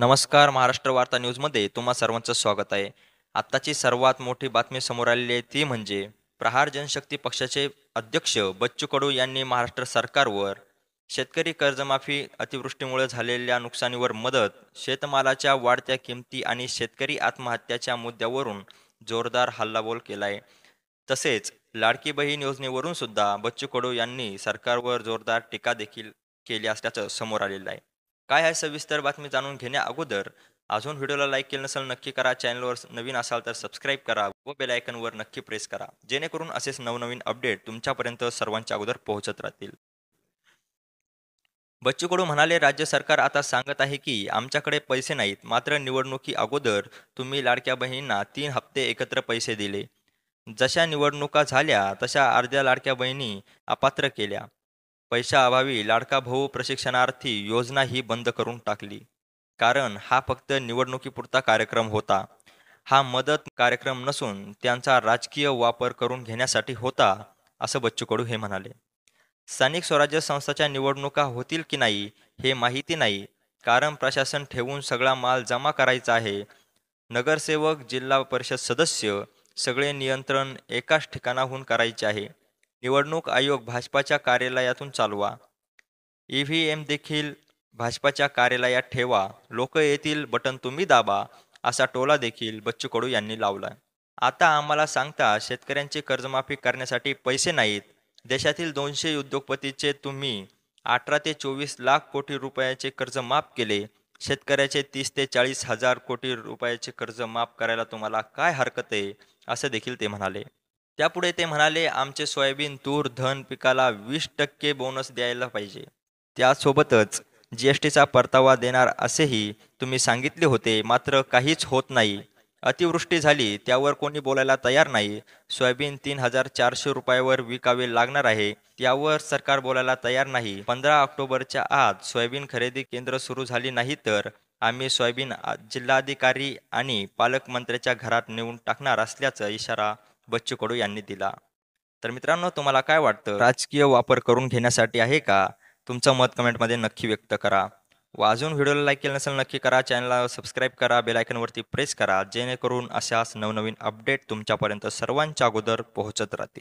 नमस्कार. महाराष्ट्र वार्ता न्यूजमध्ये तुम्हा सर्वांचं स्वागत आहे. आत्ताची सर्वात मोठी बातमी समोर आलेली आहे ती म्हणजे प्रहार जनशक्ती पक्षाचे अध्यक्ष बच्चू कडू यांनी महाराष्ट्र सरकारवर शेतकरी कर्जमाफी, अतिवृष्टीमुळे झालेल्या नुकसानीवर मदत, शेतमालाच्या वाढत्या किमती आणि शेतकरी आत्महत्याच्या मुद्द्यावरून जोरदार हल्लाबोल केला आहे. तसेच लाडकी बहीण योजनेवरून सुद्धा बच्चू कडू यांनी सरकारवर जोरदार टीका देखील केली असल्याचं समोर आलेलं आहे. काय आहे सविस्तर बातमी जाणून घेण्या अगोदर अजून व्हिडिओला लाईक केलं नसेल नक्की करा. चॅनलवर नवीन असाल तर सबस्क्राईब करा व बेल आयकॉनवर नक्की प्रेस करा, जेणेकरून असेच नवनवीन अपडेट तुमच्यापर्यंत सर्वांच्या अगोदर पोहोचत राहतील. बच्चू कडू म्हणाले, राज्य सरकार आता सांगत आहे की आमच्याकडे पैसे नाहीत, मात्र निवडणुकी अगोदर तुम्ही लाडक्या बहिणींना 3 हप्ते एकत्र पैसे दिले. जशा निवडणुका झाल्या तशा अर्ध्या लाडक्या बहिणी अपात्र केल्या. पैशाअभावी लाडका भाऊ प्रशिक्षणार्थी योजना ही बंद करून टाकली. कारण हा फक्त निवडणुकीपुरता कार्यक्रम होता. हा मदत कार्यक्रम नसून त्यांचा राजकीय वापर करून घेण्यासाठी होता, असं बच्चू कडू हे म्हणाले. स्थानिक स्वराज्य संस्थाच्या निवडणुका होतील की नाही हे माहिती नाही, कारण प्रशासन ठेवून सगळा माल जमा करायचा आहे. नगरसेवक, जिल्हा परिषद सदस्य सगळे नियंत्रण एकाच ठिकाणाहून करायचे आहे. निवडणूक आयोग भाजपाच्या कार्यालयातून चालवा. ईव्हीएम देखील भाजपाच्या कार्यालयात ठेवा. लोक येतील, बटन तुम्ही दाबा, असा टोला देखील बच्चू कडू यांनी लावला. आता आम्हाला सांगता शेतकऱ्यांची कर्जमाफी करण्यासाठी पैसे नाहीत. देशातील 200 उद्योगपतींचे तुम्ही 18 ते 24 लाख कोटी रुपयाचे कर्ज माफ केले. शेतकऱ्याचे 30 ते 40 हजार कोटी रुपयाचे कर्ज माफ करायला तुम्हाला काय हरकत आहे, असं देखील ते म्हणाले. त्यापुढे ते म्हणाले, आमचे सोयाबीन, तूर, धन पिकाला 20% बोनस द्यायला पाहिजे. त्यासोबतच जीएसटीचा परतावा देणार असेही तुम्ही सांगितले होते, मात्र काहीच होत नाही. अतिवृष्टी झाली त्यावर कोणी बोलायला तयार नाही. सोयाबीन 3,400 रुपयावर विकावे लागणार आहे, त्यावर सरकार बोलायला तयार नाही. 15 ऑक्टोबरच्या आत सोयाबीन खरेदी केंद्र सुरू झाली नाही तर आम्ही सोयाबीन जिल्हाधिकारी आणि पालकमंत्र्याच्या घरात नेऊन टाकणार असल्याचा इशारा बच्चू कडू यांनी दिला. तर मित्रांनो, तुम्हाला काय वाटतं? राजकीय वापर करून घेण्यासाठी आहे का? तुमचं मत कमेंटमध्ये नक्की व्यक्त करा. व अजून व्हिडिओला लाईक केलं नसेल नक्की करा. चॅनलला सबस्क्राईब करा, बेल आयकॉनवरती प्रेस करा, जेणेकरून अशाच नवनवीन अपडेट तुमच्यापर्यंत सर्वांच्या अगोदर पोहोचत राहतील.